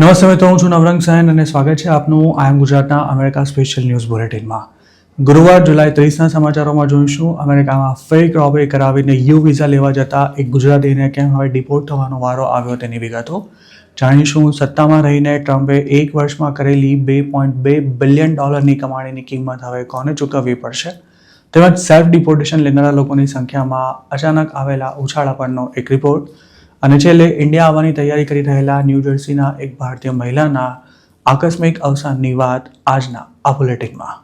નમસ્તે મિત્રો, હું છું નવરંગ સૈન અને સ્વાગત છે આપનું આઈ એમ ગુજરાતના અમેરિકા સ્પેશિયલ ન્યૂઝ બુલેટિનમાં. ગુરુવાર જુલાઈ 30ના સમાચારોમાં જોઈશું અમેરિકામાં ફેક રોબરી કરાવીને યુ વિઝા લેવા જતા એક ગુજરાતીને કેમ હવે ડિપોર્ટ થવાનો વારો આવ્યો તેની વિગતો જાણીશું. સત્તામાં રહીને ટ્રમ્પે એક વર્ષમાં કરેલી $2.2 બિલિયન કમાણીની કિંમત હવે કોને ચૂકવવી પડશે, તેમજ સેલ્ફ ડિપોર્ટેશન લેનારા લોકોની સંખ્યામાં અચાનક આવેલા ઉછાળા પરનો એક રિપોર્ટ, અને છેલ્લે ઇન્ડિયા આવવાની તૈયારી કરી રહેલા ન્યૂ જર્સીના એક ભારતીય મહિલાના આકસ્મિક અવસાનની વાત આજના આ બુલેટિનમાં.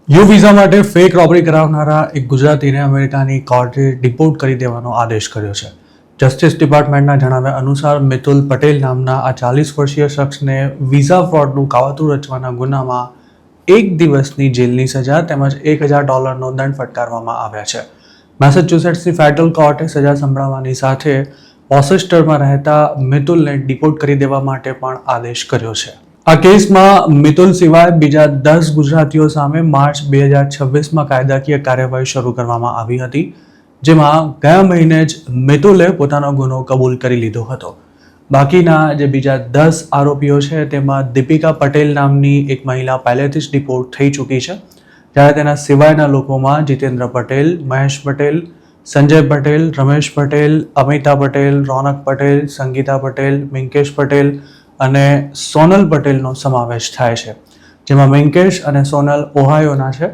યુ વિઝા માટે ફેક રોબરી કરાવનારા એક ગુજરાતીને અમેરિકાની કોર્ટે ડિપોર્ટ કરી દેવાનો આદેશ કર્યો છે. જસ્ટિસ ડિપાર્ટમેન્ટના જણાવ્યા અનુસાર મિતુલ પટેલ નામના આ 40 વર્ષીય શખ્સને વિઝા ફ્રોડનું કાવતરું રચવાના ગુનામાં 1 દિવસની જેલની સજા તેમજ $1,000નો દંડ ફટકારવામાં આવ્યા છે. મેસેચ્યુસેટ્સની ફેડરલ કોર્ટે સજા સંભળાવવાની સાથે વોસેસ્ટરમાં રહેતા મિતુલને ડિપોર્ટ કરી દેવા માટે પણ આદેશ કર્યો છે. આ કેસમાં મિતુલ સિવાય બીજા 10 ગુજરાતીઓ સામે માર્ચ 2026માં કાયદાકીય કાર્યવાહી શરૂ કરવામાં આવી હતી, જેમાં ગયા મહિને જ મિતુલે પોતાનો ગુનો કબૂલ કરી લીધો હતો. બાકીના જે બીજા 10 આરોપીઓ છે તેમાં દીપિકા પટેલ નામની એક મહિલા પહેલેથી જ ડિપોર્ટ થઈ ચૂકી છે, જ્યારે તેના સિવાયના લોકોમાં જીતેન્દ્ર પટેલ, મહેશ પટેલ, સંજય પટેલ, રમેશ પટેલ, અમિતા પટેલ, રોનક પટેલ, સંગીતા પટેલ, મિંકેશ પટેલ અને સોનલ પટેલનો સમાવેશ થાય છે, જેમાં મિંકેશ અને સોનલ ઓહાયોના છે.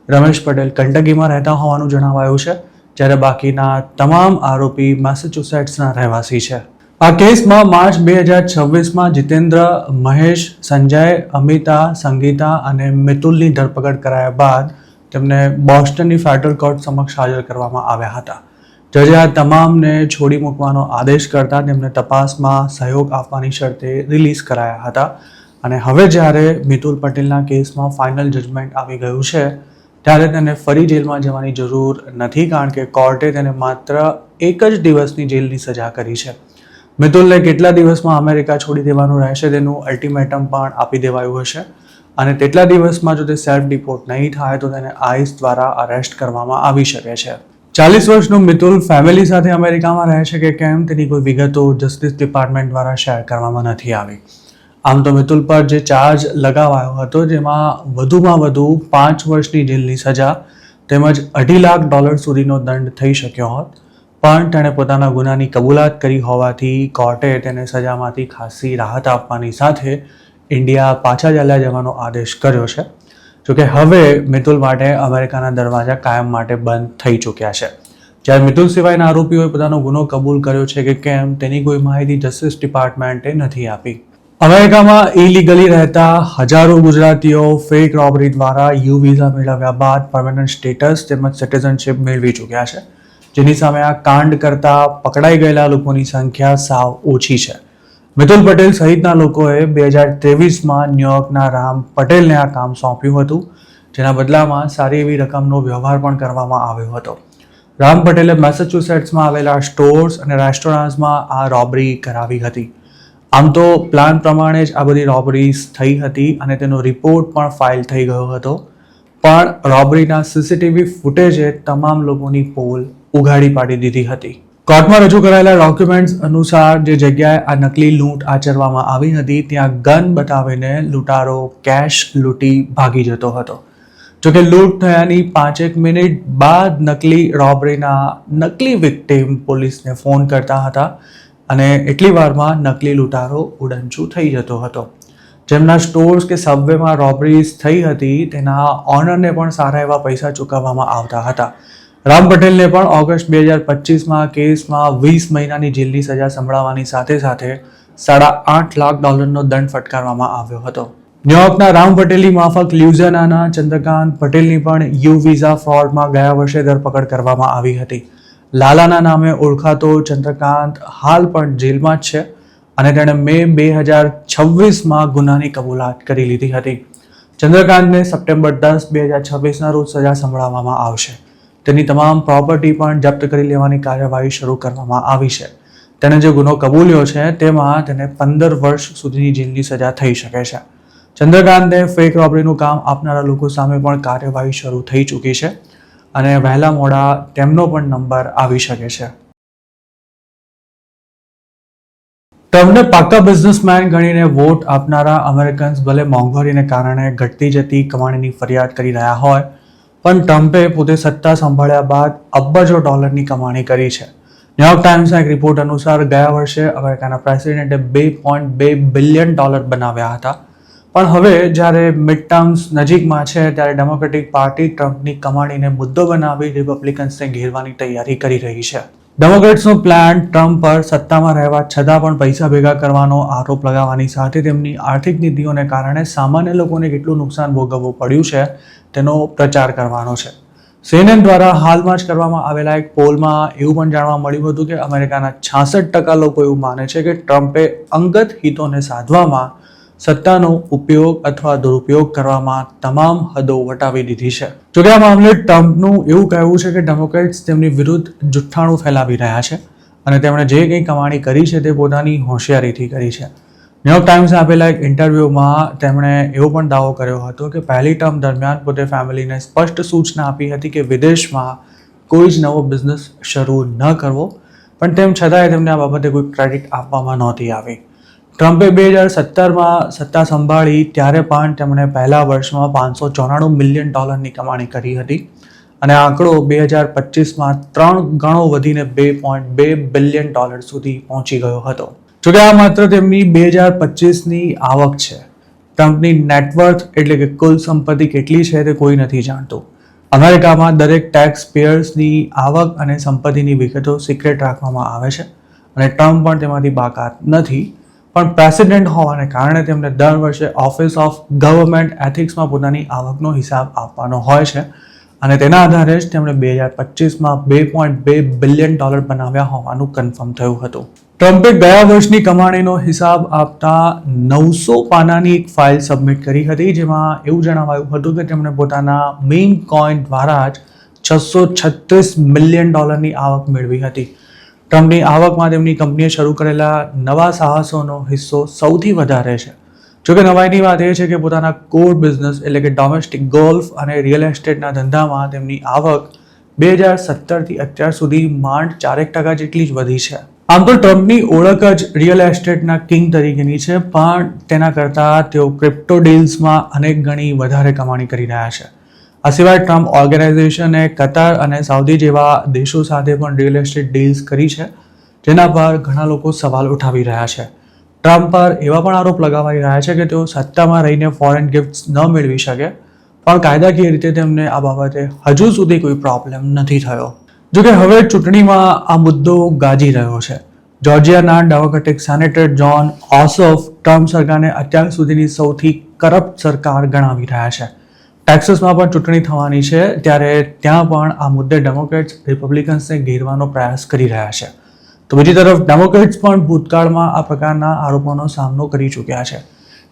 રમેશ પટેલ કંટકીમાં રહેતા હોવાનું જણાવાયું છે, જ્યારે બાકીના તમામ આરોપી મેસેચ્યુસેટ્સના રહેવાસી છે. આ કેસમાં માર્ચ 2026માં જીતેન્દ્ર, મહેશ, સંજય, અમિતા, સંગીતા અને મિતુલની ધરપકડ કરાયા બાદ તેમને બોસ્ટનની ફેડરલ કોર્ટ સમક્ષ હાજર કરવામાં આવ્યા હતા. જજે આ તમામને છોડી મૂકવાનો આદેશ કરતા તેમને તપાસમાં સહયોગ આપવાની શરતે રિલીઝ કરાયા હતા. અને હવે જ્યારે મિતુલ પટેલના કેસમાં ફાઇનલ જજમેન્ટ આવી ગયું છે, ત્યારે તેને ફરી જેલમાં જવાની જરૂર નથી, કારણ કે કોર્ટે તેને માત્ર 1 જ દિવસની જેલની સજા કરી છે. મિતુલને કેટલા દિવસમાં અમેરિકા છોડી દેવાનું રહેશે તેનું અલ્ટિમેટમ પણ આપી દેવાયું હશે, અને તેટલા દિવસમાં જો તે સેલ્ફ ડિપોર્ટ નહીં થાય તો તેને આઈસ દ્વારા અરેસ્ટ કરવામાં આવી શકે છે. 40 વર્ષનું મિતુલ ફેમિલી સાથે અમેરિકામાં રહે છે કે કેમ તેની કોઈ વિગતો જસ્ટિસ ડિપાર્ટમેન્ટ દ્વારા શેર કરવામાં નથી આવી. આમ તો મિતુલ પર જે ચાર્જ લગાવાયો હતો, જેમાં વધુમાં વધુ 5 વર્ષની જેલની સજા તેમજ $2.5 લાખ સુધીનો દંડ થઈ શક્યો હોત, પણ તેણે પોતાના ગુનાની કબૂલાત કરી હોવાથી કોર્ટે તેને સજામાંથી ખાસી રાહત આપવાની સાથે ઇન્ડિયા પાછા ચાલ્યા જવાનો આદેશ કર્યો છે. જોકે હવે મિતુલ માટે અમેરિકાના દરવાજા કાયમ માટે બંધ થઈ ચૂક્યા છે. જ્યારે મિતુલ સિવાયના આરોપીઓએ પોતાનો ગુનો કબૂલ કર્યો છે કે કેમ તેની કોઈ માહિતી જસ્ટિસ ડિપાર્ટમેન્ટે નથી આપી. અમેરિકામાં ઇલીગલી રહેતા હજારો ગુજરાતીઓ ફેક રોબરી દ્વારા યુ વિઝા મેળવ્યા બાદ પરમેનન્ટ સ્ટેટસ તેમજ સિટીઝનશિપ મેળવી ચૂક્યા છે, જેની સામે આ કાંડ કરતા પકડાઈ ગયેલા લોકોની સંખ્યા સાવ ઓછી છે. મિતુલ પટેલ સહિતના લોકોએ 2023માં ન્યુયોર્કના રામ પટેલને આ કામ સોંપ્યું હતું, જેના બદલામાં સારી એવી રકમનો વ્યવહાર પણ કરવામાં આવ્યો હતો. રામ પટેલે મેસેચ્યુસેટ્સમાં આવેલા સ્ટોર્સ અને રેસ્ટોરન્ટ્સમાં આ રોબરી કરાવી હતી. આમ તો પ્લાન પ્રમાણે જ આ બધી રોબરીઝ થઈ હતી અને તેનો રિપોર્ટ પણ ફાઇલ થઈ ગયો હતો, પણ રોબરીના સીસીટીવી ફૂટેજે તમામ લોકોની પોલ ઉઘાડી પાડી દીધી હતી. કોર્ટમાં રજૂ કરાયેલા ડોક્યુમેન્ટ્સ અનુસાર જે જગ્યાએ આ નકલી લૂંટ આચરવામાં આવી હતી ત્યાં ગન બતાવીને લૂંટારો કેશ લૂંટી ભાગી જતો હતો. જોકે લૂંટ થયાની 5 મિનિટ બાદ નકલી રોબરીના નકલી વિક્ટિમ પોલીસને ફોન કરતા હતા અને એટલી વારમાં નકલી લૂંટારો ઉડનચું થઈ જતો હતો. જેમના સ્ટોર્સ કે સબવેમાં રોબરીઝ થઈ હતી તેના ઓનરને પણ સારા એવા પૈસા ચૂકવવામાં આવતા હતા. રામ પટેલને પણ ઓગસ્ટ 2025માં કેસમાં 20 મહિનાની જેલની સજા સંભળાવવાની સાથે સાથે $8.5 લાખનો દંડ ફટકારવામાં આવ્યો હતો. ન્યુયોર્કના રામ પટેલની માફક લ્યુઝિયાનાના ચંદ્રકાંત પટેલની પણ યુ વિઝા ફ્રોડમાં ગયા વર્ષે ધરપકડ કરવામાં આવી હતી. લાલાના નામે ઓળખાતો ચંદ્રકાંત હાલ પણ જેલમાં જ છે અને તેણે મે 2026માં ગુનાની કબૂલાત કરી લીધી હતી. ચંદ્રકાંતને સપ્ટેમ્બર 10, 2026ના રોજ સજા સંભળાવવામાં આવશે. તેની તમામ પ્રોપર્ટી પણ જપ્ત કરી લેવાની કાર્યવાહી શરૂ કરવામાં આવી છે. તેણે જે ગુનો કબૂલ્યો છે તેમાં તેને 15 વર્ષ સુધીની જેલની સજા થઈ શકે છે. ચંદ્રકાંતને ફેક રોબરીનું કામ આપનારા લોકો સામે પણ કાર્યવાહી શરૂ થઈ ચૂકી છે અને વહેલા મોડા તેમનો પણ નંબર આવી શકે છે. ટ્રમ્પને પાક્કા બિઝનેસમેન ગણીને વોટ આપનારા અમેરિકન્સ ભલે મોંઘવારીને કારણે ઘટતી જતી કમાણીની ફરિયાદ કરી રહ્યા હોય, પણ ટ્રમ્પે પોતે સત્તા સંભાળ્યા બાદ અબજો ડોલરની કમાણી કરી છે. ન્યુયોર્ક ટાઈમ્સના એક રિપોર્ટ અનુસાર ગયા વર્ષે અમેરિકાના પ્રેસિડેન્ટે $2.2 બિલિયન બનાવ્યા હતા. પણ હવે જ્યારે મિડ ટર્મ્સ નજીકમાં છે ત્યારે ડેમોક્રેટિક પાર્ટી ટ્રમ્પની કમાણીને મુદ્દો બનાવી રિપબ્લિકન્સને ઘેરવાની તૈયારી કરી રહી છે. ડેમોક્રેટ્સનો પ્લાન ટ્રમ્પ પર સત્તામાં રહેવા છતાં પણ પૈસા ભેગા કરવાનો આરોપ લગાવવાની સાથે તેમની આર્થિક નીતિઓને કારણે સામાન્ય લોકોને કેટલું નુકસાન ભોગવવું પડ્યું છે તેનો પ્રચાર કરવાનો છે. CNN દ્વારા હાલમાં જ કરવામાં આવેલા એક પોલમાં એવું પણ જાણવા મળ્યું હતું કે અમેરિકાના 66% લોકો એવું માને છે કે ટ્રમ્પે અંગત હિતોને સાધવામાં સત્તાનો ઉપયોગ અથવા દુરુપયોગ કરવામાં તમામ હદો વટાવી દીધી છે. જોકે આ મામલે ટ્રમ્પનું એવું કહેવું છે કે ડેમોક્રેટ્સ તેમની વિરુદ્ધ જુઠ્ઠાણું ફેલાવી રહ્યા છે અને તેમણે જે કંઈ કમાણી કરી છે તે પોતાની હોશિયારીથી કરી છે. ન્યુયોર્ક ટાઈમ્સે આપેલા એક ઇન્ટરવ્યૂમાં તેમણે એવો પણ દાવો કર્યો હતો કે પહેલી ટર્મ દરમિયાન પોતે ફેમિલીને સ્પષ્ટ સૂચના આપી હતી કે વિદેશમાં કોઈ જ નવો બિઝનેસ શરૂ ન કરવો, પણ તેમ છતાંય તેમને આ બાબતે કોઈ ક્રેડિટ આપવામાં નહોતી આવી. ટ્રમ્પે 2017માં સત્તા સંભાળી ત્યારે પણ તેમણે પહેલા વર્ષમાં $594 મિલિયન કમાણી કરી હતી અને આંકડો 2025માં 3 ગણો વધીને $2.2 બિલિયન સુધી પહોંચી ગયો હતો. જોકે આ માત્ર તેમની 2025ની આવક છે. ટ્રમ્પની નેટવર્થ એટલે કે કુલ સંપત્તિ કેટલી છે તે કોઈ નથી જાણતું. અમેરિકામાં દરેક ટેક્સ પેયર્સની આવક અને સંપત્તિની વિગતો સિક્રેટ રાખવામાં આવે છે અને ટ્રમ્પ પણ તેમાંથી બાકાત નથી. પણ પ્રેસિડેન્ટ હોવાને કારણે તેમને દર વર્ષે ઓફિસ ઓફ ગવર્મેન્ટ એથિક્સમાં પોતાની આવકનો હિસાબ આપવાનો હોય છે અને તેના આધારે જ તેમણે 2025માં $2.2 બિલિયન બનાવ્યા હોવાનું કન્ફર્મ થયું હતું. ટ્રમ્પે ગયા વર્ષની કમાણીનો હિસાબ આપતા 900 પાનાની એક ફાઇલ સબમિટ કરી હતી, જેમાં એવું જણાવાયું હતું કે તેમણે પોતાના મીમ કોઈન દ્વારા જ $636 મિલિયન આવક મેળવી હતી. ટ્રમ્પની આવકમાં તેમની કંપનીએ શરૂ કરેલા નવા સાહસોનો હિસ્સો સૌથી વધારે છે. જોકે નવાઈની વાત એ છે કે પોતાના કોર બિઝનેસ એટલે કે ડોમેસ્ટિક ગોલ્ફ અને રિયલ એસ્ટેટના ધંધામાં તેમની આવક 2017થી અત્યાર સુધી માંડ 4% જેટલી જ વધી છે. આમ તો ટ્રમ્પની ઓળખ જ રિયલ એસ્ટેટના કિંગ તરીકેની છે, પણ તેના કરતાં તેઓ ક્રિપ્ટો ડીલ્સમાં અનેક ગણી વધારે કમાણી કરી રહ્યા છે. આ સિવાય ટ્રમ્પ ઓર્ગેનાઇઝેશને કતાર અને સાઉદી જેવા દેશો સાથે પણ રિયલ એસ્ટેટ ડીલ્સ કરી છે, જેના પર ઘણા લોકો સવાલ ઉઠાવી રહ્યા છે. ટ્રમ્પ પર એવા પણ આરોપ લગાવાઈ રહ્યા છે કે તેઓ સત્તામાં રહીને ફોરેન ગિફ્ટ્સ ન મેળવી શકે, પણ કાયદાકીય રીતે તેમને આ બાબતે હજુ સુધી કોઈ પ્રોબ્લેમ નથી થયો. જોકે હવે ચૂંટણીમાં આ મુદ્દો ગાજી રહ્યો છે. જોર્જિયાના ડેમોક્રેટિક સેનેટર જોન ઓસોફ ટ્રમ્પ સરકારને અત્યાર સુધીની સૌથી કરપ્ટ સરકાર ગણાવી રહ્યા છે. ટેક્સાસમાં પણ ચૂંટણી થવાની છે ત્યારે ત્યાં પણ આ મુદ્દે ડેમોક્રેટ્સ રિપબ્લિકન્સને ઘેરવાનો પ્રયાસ કરી રહ્યા છે. તો બીજી તરફ ડેમોક્રેટ્સ પણ ભૂતકાળમાં આ પ્રકારના આરોપોનો સામનો કરી ચૂક્યા છે.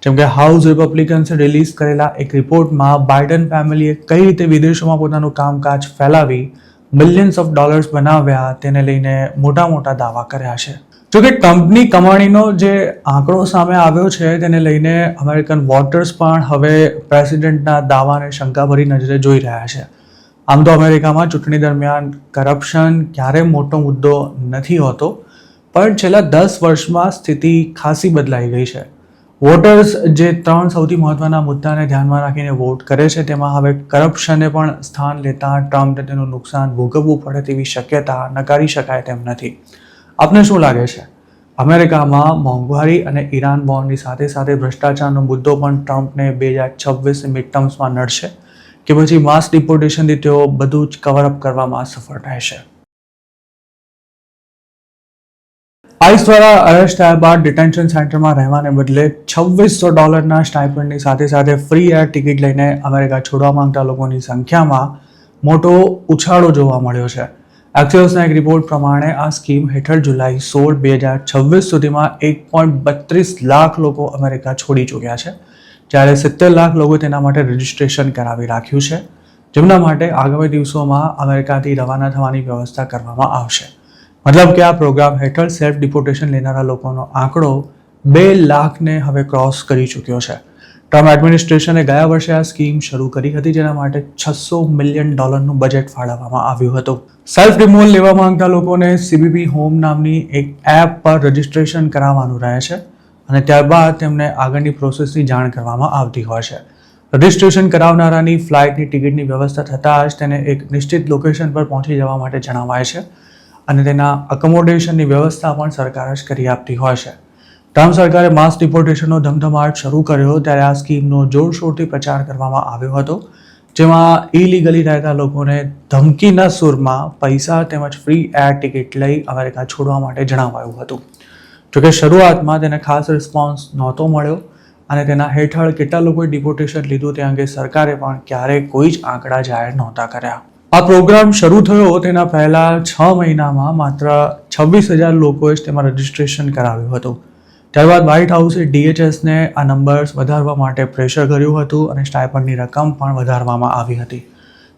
જેમ કે હાઉસ રિપબ્લિકન્સે રિલીઝ કરેલા એક રિપોર્ટમાં બાઇડન ફેમિલીએ કઈ રીતે વિદેશોમાં પોતાનું કામકાજ ફેલાવી મિલિયન્સ ઓફ ડોલર્સ બનાવ્યા તેને લઈને મોટા દાવા કર્યા છે. જોકે ટ્રમ્પની કમાણીનો જે આંકડો સામે આવ્યો છે તેને લઈને અમેરિકન વોટર્સ પણ હવે પ્રેસિડેન્ટના દાવાને શંકાભરી નજરે જોઈ રહ્યા છે. આમ તો અમેરિકામાં ચૂંટણી દરમિયાન કરપ્શન ક્યારેય મોટો મુદ્દો નથી હોતો, પણ છેલ્લા 10 વર્ષમાં સ્થિતિ ખાસી બદલાઈ ગઈ છે. વોટર્સ જે 3 સૌથી મહત્વના મુદ્દાને ધ્યાનમાં રાખીને વોટ કરે છે તેમાં હવે કરપ્શને પણ સ્થાન લેતા ટ્રમ્પને તેનું નુકસાન ભોગવવું પડે તેવી શક્યતા નકારી શકાય તેમ નથી. આપને શું લાગે છે? અમેરિકામાં મોંઘવારી અને ઈરાન વોરની સાથે સાથે ભ્રષ્ટાચારનો મુદ્દો પણ ટ્રમ્પને 2026 મિડ ટર્મ્સમાં નડશે કે પછી માસ ડિપોર્ટેશનથી તેઓ બધું જ કવરઅપ કરવામાં સફળ રહેશે? આઈસ દ્વારા અરેસ્ટ થયા બાદ ડિટેન્શન સેન્ટરમાં રહેવાને બદલે $2600 સ્ટાઇપન્ડની સાથે સાથે ફ્રી એર ટિકિટ લઈને અમેરિકા છોડવા માંગતા લોકોની સંખ્યામાં મોટો ઉછાળો જોવા મળ્યો છે. એક્સિયોસના એક રિપોર્ટ પ્રમાણે આ સ્કીમ હેઠળ જુલાઈ 16, 2026 સુધીમાં 1.32 લાખ લોકો અમેરિકા છોડી ચૂક્યા છે, જ્યારે 70 લાખ લોકો તેના માટે રજિસ્ટ્રેશન કરાવી રાખ્યું છે, જેમના માટે આગામી દિવસોમાં અમેરિકાથી રવાના થવાની વ્યવસ્થા કરવામાં આવશે. મતલબ કે આ પ્રોગ્રામ હેઠળ સેલ્ફ ડિપોર્ટેશન લેનારા લોકોનો આંકડો 2 લાખને હવે ક્રોસ કરી ચૂક્યો છે. ટ્રમ્પ એડમિનિસ્ટ્રેશને ગયા વર્ષે આ સ્કીમ શરૂ કરી હતી, જેના માટે $600 મિલિયન બજેટ ફાળવવામાં આવ્યું હતું. સેલ્ફ રિમૂવલ લેવા માંગતા લોકોને CBP હોમ નામની એક એપ પર રજિસ્ટ્રેશન કરાવવાનું રહે છે અને ત્યારબાદ તેમને આગળની પ્રોસેસની જાણ કરવામાં આવતી હોય છે. રજિસ્ટ્રેશન કરાવનારાની ફ્લાઇટની ટિકિટની વ્યવસ્થા થતાં જ તેને એક નિશ્ચિત લોકેશન પર પહોંચી જવા માટે જણાવાય છે અને તેના અકોમોડેશનની વ્યવસ્થા પણ સરકાર જ કરી આપતી હોય છે. ટ્રમ્પ સરકારે માસ ડિપોર્ટેશનનો ધમધમાટ શરૂ કર્યો ત્યારે આ સ્કીમનો જોરશોરથી પ્રચાર કરવામાં આવ્યો હતો, જેમાં ઇલીગલી રહેતા લોકોને ધમકીના સૂરમાં પૈસા તેમજ ફ્રી એર ટિકિટ લઈ અમેરિકા છોડવા માટે જણાવાયું હતું. જોકે શરૂઆતમાં તેને ખાસ રિસ્પોન્સ નહોતો મળ્યો અને તેના હેઠળ કેટલા લોકોએ ડિપોર્ટેશન લીધું તે અંગે સરકારે પણ ક્યારેય કોઈ જ આંકડા જાહેર નહોતા કર્યા. આ પ્રોગ્રામ શરૂ થયો તેના પહેલા 6 મહિનામાં માત્ર 26,000 લોકોએ જ તેમાં રજિસ્ટ્રેશન કરાવ્યું હતું. ત્યારબાદ વ્હાઇટ હાઉસે DHSને આ નંબર્સ વધારવા માટે પ્રેશર કર્યું હતું અને સ્ટાઇપન્ડની રકમ પણ વધારવામાં આવી હતી.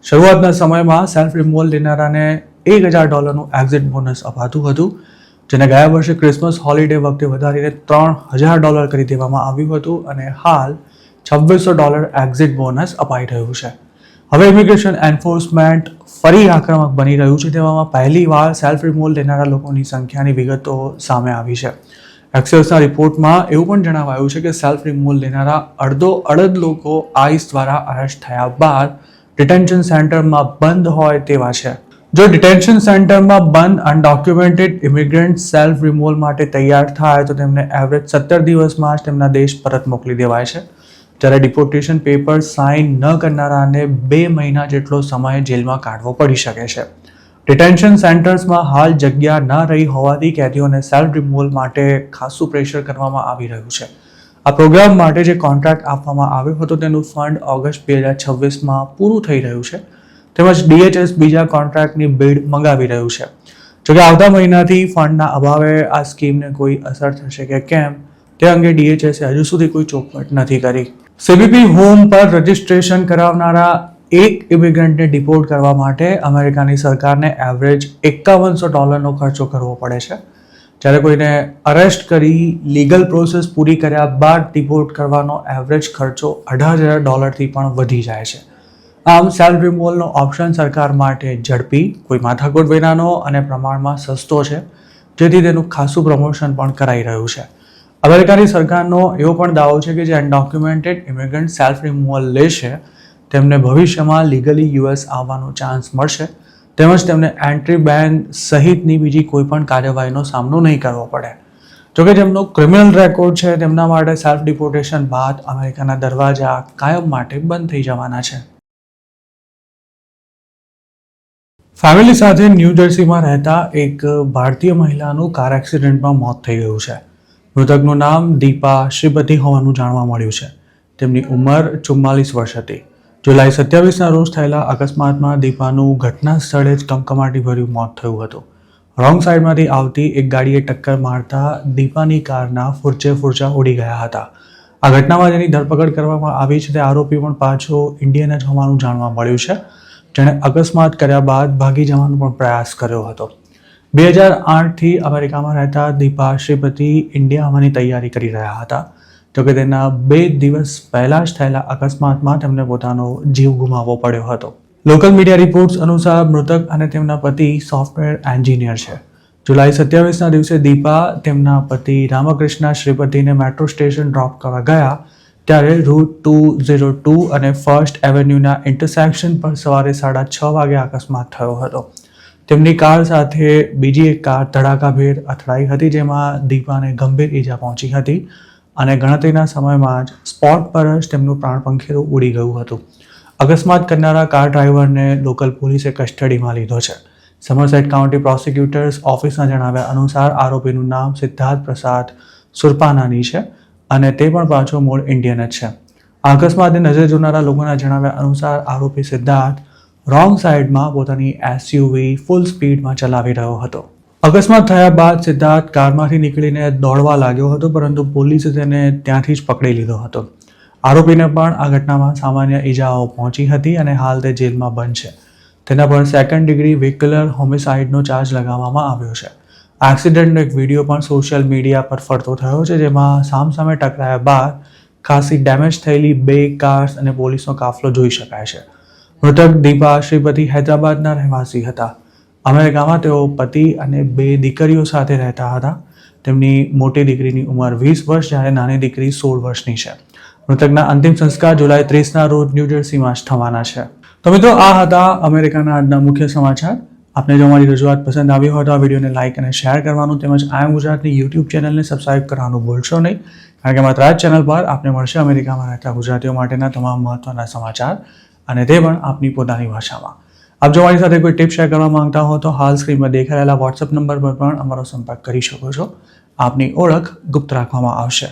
શરૂઆતના સમયમાં સેલ્ફ રિમૂવલ લેનારાને $1,000નું એક્ઝિટ બોનસ અપાતું હતું, જેને ગયા વર્ષે ક્રિસમસ હોલિડે વખતે વધારીને $3,000 કરી દેવામાં આવ્યું હતું અને હાલ $2,600 એક્ઝિટ બોનસ અપાઈ રહ્યું છે. હવે ઇમિગ્રેશન એન્ફોર્સમેન્ટ ફરી આક્રમક બની રહ્યું છે, તેવામાં પહેલીવાર સેલ્ફ રિમૂવલ લેનારા લોકોની સંખ્યાની વિગતો સામે આવી છે. એક્સિસના રિપોર્ટમાં એવું પણ જણાવાયું છે કે સેલ્ફ રિમૂવલ લેનારા અડધો લોકો આઈસ દ્વારા અરેસ્ટ થયા બાદ ડિટેન્શન સેન્ટરમાં બંધ હોય તેવા છે. જો ડિટેન્શન સેન્ટરમાં બંધ અનડોક્યુમેન્ટેડ ઇમિગ્રન્ટ સેલ્ફ રિમૂવલ માટે તૈયાર થાય તો તેમને એવરેજ 17 દિવસમાં જ તેમના દેશ પરત મોકલી દેવાય છે, જ્યારે ડિપોર્ટેશન પેપર સાઇન ન કરનારાને 2 મહિના જેટલો સમય જેલમાં કાઢવો પડી શકે છે. ડિટેન્શન સેન્ટર્સમાં હાલ જગ્યા ન રહી હોવાથી કેદીઓને સેલ્ફ રિમૂવલ માટે ખાસું પ્રેશર કરવામાં આવી રહ્યું છે. આ પ્રોગ્રામ માટે જે કોન્ટ્રાક્ટ આપવામાં આવ્યો હતો તેનું ફંડ ઓગસ્ટ 2026માં પૂરું થઈ રહ્યું છે, તેમજ DHS બીજા કોન્ટ્રાક્ટની બિડ મંગાવી રહ્યું છે. જોકે આવતા મહિનાથી ફંડના અભાવે આ સ્કીમને કોઈ અસર થશે કે કેમ તે અંગે DHSએ હજુ સુધી કોઈ ચોખવટ નથી કરી. CBP હોમ પર રજિસ્ટ્રેશન કરાવનારા એક ઇમિગ્રન્ટને ડિપોર્ટ કરવા માટે અમેરિકાની સરકારને એવરેજ $5,100નો ખર્ચો કરવો પડે છે, જ્યારે કોઈને અરેસ્ટ કરી લીગલ પ્રોસેસ પૂરી કર્યા બાદ ડિપોર્ટ કરવાનો એવરેજ ખર્ચો $18,000થી પણ વધી જાય છે. આમ સેલ્ફ રિમૂવલનો ઓપ્શન સરકાર માટે ઝડપી, કોઈ માથાકૂટ વિનાનો અને પ્રમાણમાં સસ્તો છે, જેથી તેનું ખાસું પ્રમોશન પણ કરાઈ રહ્યું છે. અમેરિકાની સરકારનો એવો પણ દાવો છે કે જે અનડોક્યુમેન્ટેડ ઇમિગ્રન્ટ સેલ્ફ રિમૂવલ લેશે તેમને ભવિષ્યમાં લીગલી US આવવાનો ચાન્સ મળશે, તેમજ તેમને એન્ટ્રી બેન સહિતની બીજી કોઈ પણ કાર્યવાહીનો સામનો નહીં કરવો પડે. જોકે જેમનો ક્રિમિનલ રેકોર્ડ છે તેમના માટે સેલ્ફ ડિપોર્ટેશન બાદ અમેરિકાના દરવાજા કાયમ માટે બંધ થઈ જવાના છે. ફેમિલી સાથે ન્યૂ જર્સીમાં રહેતા એક ભારતીય મહિલાનું કાર એક્સિડન્ટમાં મોત થઈ ગયું છે. મૃતકનું નામ દીપા શ્રીપતિ હોવાનું જાણવા મળ્યું છે. તેમની ઉંમર 44 વર્ષ હતી. જુલાઈ 27ના રોજ થયેલા અકસ્માતમાં દીપાનું ઘટના સ્થળે જ કમકમાટીભર્યું મોત થયું હતું. રોંગ સાઈડમાંથી આવતી એક ગાડીએ ટક્કર મારતા દીપાની કારના ફૂરચા ઉડી ગયા હતા. આ ઘટનામાં જેની ધરપકડ કરવામાં આવી છે તે આરોપી પણ પાછો ઇન્ડિયન જ હોવાનું જાણવા મળ્યું છે, જેણે અકસ્માત કર્યા બાદ ભાગી જવાનો પણ પ્રયાસ કર્યો હતો. 2008થી અમેરિકામાં રહેતા દીપા શ્રીપતિ ઇન્ડિયા આવવાની તૈયારી કરી રહ્યા હતા. જોકે તેના 2 દિવસ પહેલા જ થયેલા અકસ્માતમાં તેમને પોતાનો જીવ ગુમાવવો પડ્યો હતો. લોકલ મીડિયા રિપોર્ટ્સ અનુસાર મૃતક અને તેમના પતિ સોફ્ટવેર એન્જિનિયર છે. જુલાઈ 27ના દિવસે દીપા તેમના પતિ રામકૃષ્ણ શ્રીપતિને મેટ્રો સ્ટેશન ડ્રોપ કરવા ગયા ત્યારે રૂટ 202 અને ફર્સ્ટ એવન્યુના ઇન્ટરસેક્શન પર સવારે 6:30 વાગે અકસ્માત થયો હતો. તેમની કાર સાથે બીજી એક કાર ધડાકાભેર અથડાઈ હતી, જેમાં દીપાને ગંભીર ઈજા પહોંચી હતી અને ગણતરીના સમયમાં જ સ્પોટ પર જ તેમનું પ્રાણપંખીરું ઉડી ગયું હતું. અકસ્માત કરનારા કાર ડ્રાઈવરને લોકલ પોલીસે કસ્ટડીમાં લીધો છે. સમરસેટ કાઉન્ટી પ્રોસિક્યુટર્સ ઓફિસના જણાવ્યા અનુસાર આરોપીનું નામ સિદ્ધાર્થ પ્રસાદ સુરપાનાની છે અને તે પણ પાછો મૂળ ઇન્ડિયન જ છે. આ અકસ્માતને નજરે જોનારા લોકોના જણાવ્યા અનુસાર આરોપી સિદ્ધાર્થ રોંગ સાઈડમાં પોતાની SUV ફૂલ સ્પીડમાં ચલાવી રહ્યો હતો. અકસ્માત થયા બાદ સિદ્ધાર્થ કારમાંથી નીકળીને દોડવા લાગ્યો હતો, પરંતુ પોલીસે તેને ત્યાંથી જ પકડી લીધો હતો. આરોપીને પણ આ ઘટનામાં સામાન્ય ઈજાઓ પહોંચી હતી અને હાલ તે જેલમાં બંધ છે. તેના પર 2nd ડિગ્રી વેહિક્યુલર હોમિસાઇડનો ચાર્જ લગાવવામાં આવ્યો છે. આ એક્સિડન્ટનો એક વિડીયો પણ સોશિયલ મીડિયા પર ફરતો થયો છે, જેમાં સામસામે ટકરાયા બાદ ખાસી ડેમેજ થયેલી 2 કાર્સ અને પોલીસનો કાફલો જોઈ શકાય છે. મૃતક દીપા શ્રીપતિ હૈદરાબાદના રહેવાસી હતા. અમેરિકામાં તેઓ પતિ અને 2 દીકરીઓ સાથે રહેતા હતા. તેમની મોટી દીકરીની ઉંમર 20 વર્ષ જ્યારે નાની દીકરી 16 વર્ષની છે. મૃતકના અંતિમ સંસ્કાર જુલાઈ 30ના રોજ ન્યૂ જર્સીમાં જ થવાના છે. તો મિત્રો, આ હતા અમેરિકાના આજના મુખ્ય સમાચાર. આપને જો અમારી રજૂઆત પસંદ આવી હોય તો આ વિડીયોને લાઇક અને શેર કરવાનું તેમજ આઈ એમ ગુજરાતની યુટ્યુબ ચેનલને સબસ્ક્રાઇબ કરવાનું ભૂલશો નહીં, કારણ કે માત્ર આ જ ચેનલ પર આપને મળશે અમેરિકામાં રહેતા ગુજરાતીઓ માટેના તમામ મહત્વના સમાચાર, અને તે પણ આપની પોતાની ભાષામાં. આપ જો મારી સાથે કોઈ ટિપ શેર કરવા માંગતા હો તો હાલ સ્ક્રીનમાં દેખાયેલા વોટ્સએપ નંબર પર પણ અમારો સંપર્ક કરી શકો છો. આપની ઓળખ ગુપ્ત રાખવામાં આવશે.